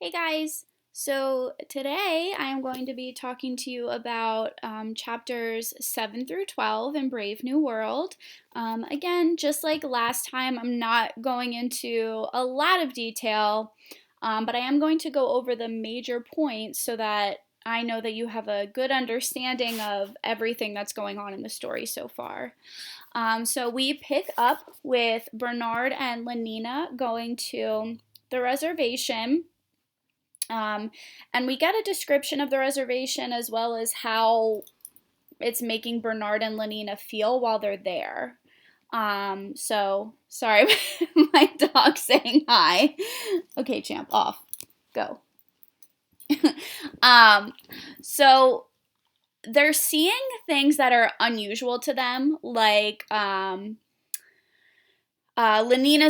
Hey guys! So today I am going to be talking to you about chapters 7 through 12 in Brave New World. Again, just like last time, I'm not going into a lot of detail, but I am going to go over the major points so that I know that you have a good understanding of everything that's going on in the story so far. So we pick up with Bernard and Lenina going to the reservation. Um, and we get a description of the reservation as well as how it's making Bernard and Lenina feel while they're there. So sorry, my dog's saying hi. Okay, champ, off. Go. um, so they're seeing things that are unusual to them, like Lenina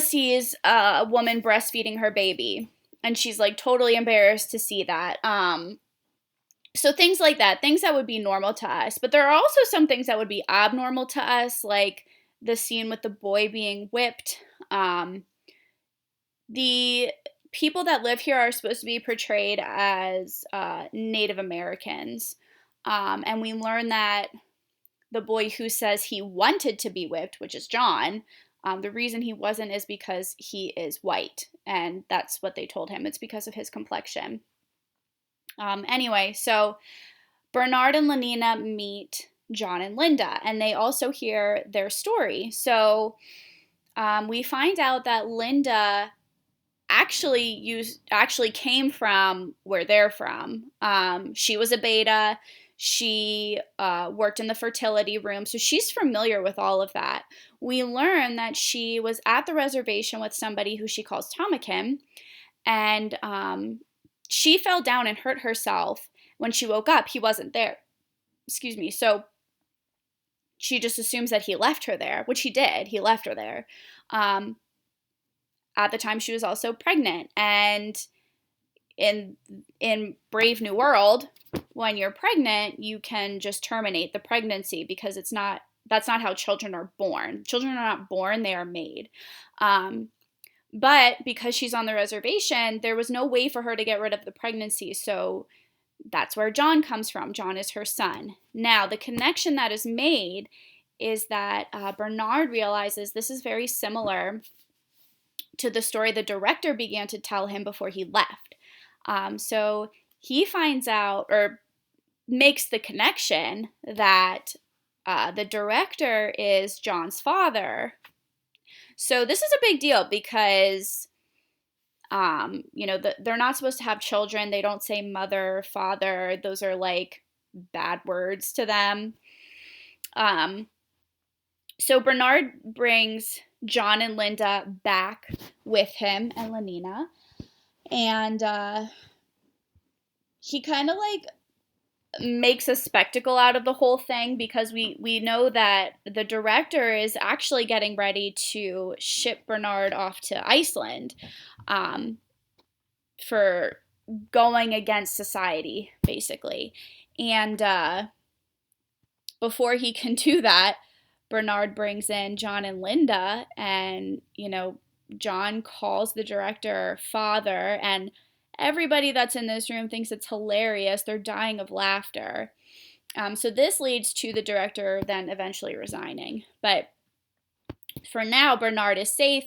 sees a woman breastfeeding her baby, and she's like totally embarrassed to see that. So things like that, things that would be normal to us. But there are also some things that would be abnormal to us, like the scene with the boy being whipped. The people that live here are supposed to be portrayed as Native Americans. And we learn that the boy who says he wanted to be whipped, which is John, the reason he wasn't is because he is white. And that's what they told him. It's because of his complexion. Anyway, so Bernard and Lenina meet John and Linda, and they also hear their story. So we find out that Linda actually came from where they're from. She was a beta. She worked in the fertility room, so she's familiar with all of that. We learn that she was at the reservation with somebody who she calls Tomakin, and she fell down and hurt herself. When she woke up, he wasn't there. Excuse me. So she just assumes that he left her there, which he did. He left her there. At the time, she was also pregnant. And in Brave New World, when you're pregnant, you can just terminate the pregnancy because that's not how children are born. Children are not born, they are made. But because she's on the reservation, there was no way for her to get rid of the pregnancy. So that's where John comes from. John is her son. Now, the connection that is made is that Bernard realizes this is very similar to the story the director began to tell him before he left. So he finds out or makes the connection that the director is John's father. So this is a big deal because they're not supposed to have children. They don't say mother, father. Those are like bad words to them. So Bernard brings John and Linda back with him and Lenina. And he kind of like makes a spectacle out of the whole thing because we know that the director is actually getting ready to ship Bernard off to Iceland for going against society, basically. And before he can do that, Bernard brings in John and Linda, and, John calls the director father, and everybody that's in this room thinks it's hilarious. They're dying of laughter. So this leads to the director then eventually resigning. But for now, Bernard is safe.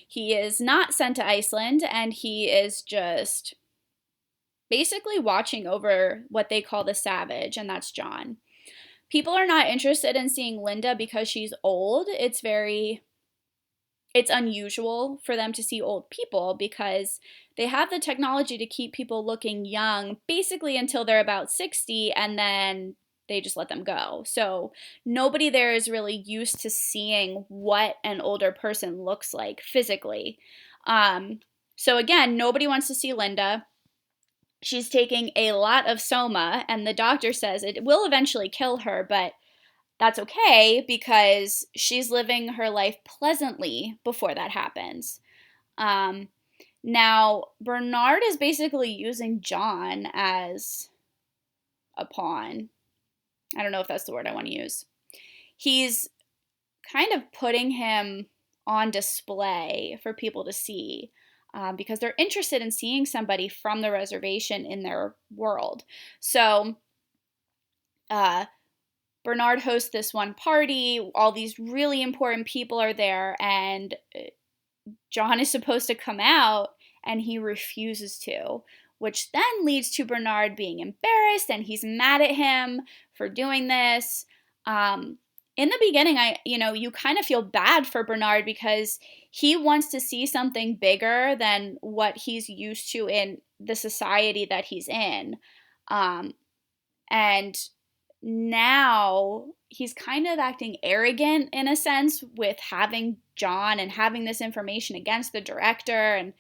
He is not sent to Iceland, and he is just basically watching over what they call the savage, and that's John. People are not interested in seeing Linda because she's old. It's unusual for them to see old people because they have the technology to keep people looking young basically until they're about 60, and then they just let them go. So nobody there is really used to seeing what an older person looks like physically. So again, nobody wants to see Linda. She's taking a lot of soma, and the doctor says it will eventually kill her, but that's okay because she's living her life pleasantly before that happens. Now, Bernard is basically using John as a pawn. I don't know if that's the word I want to use. He's kind of putting him on display for people to see. because they're interested in seeing somebody from the reservation in their world. So Bernard hosts this one party. All these really important people are there, and John is supposed to come out, and he refuses to, which then leads to Bernard being embarrassed, and he's mad at him for doing this. In the beginning, you kind of feel bad for Bernard because he wants to see something bigger than what he's used to in the society that he's in. And now he's kind of acting arrogant in a sense with having John and having this information against the director. And,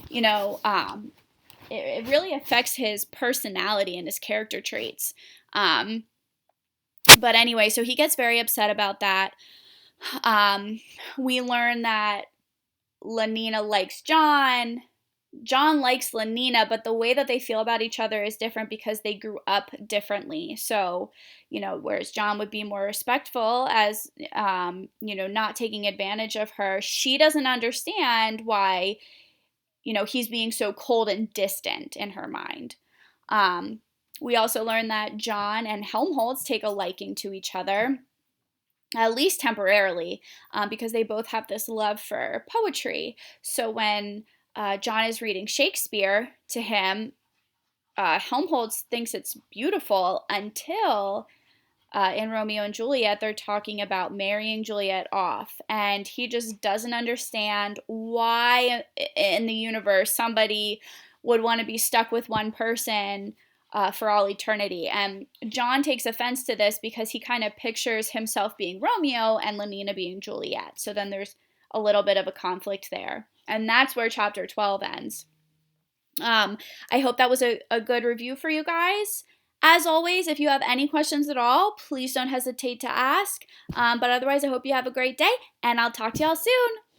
it really affects his personality and his character traits. But anyway, so he gets very upset about that. We learn that Lenina likes John. John likes Lenina, but the way that they feel about each other is different because they grew up differently. So, whereas John would be more respectful as, not taking advantage of her, she doesn't understand why, he's being so cold and distant in her mind. We also learn that John and Helmholtz take a liking to each other, at least temporarily, because they both have this love for poetry. So when John is reading Shakespeare to him, Helmholtz thinks it's beautiful until in Romeo and Juliet, they're talking about marrying Juliet off. And he just doesn't understand why in the universe somebody would want to be stuck with one person for all eternity. And John takes offense to this because he kind of pictures himself being Romeo and Lenina being Juliet. So then there's a little bit of a conflict there. And that's where chapter 12 ends. I hope that was a good review for you guys. As always, if you have any questions at all, please don't hesitate to ask. But otherwise, I hope you have a great day, and I'll talk to y'all soon.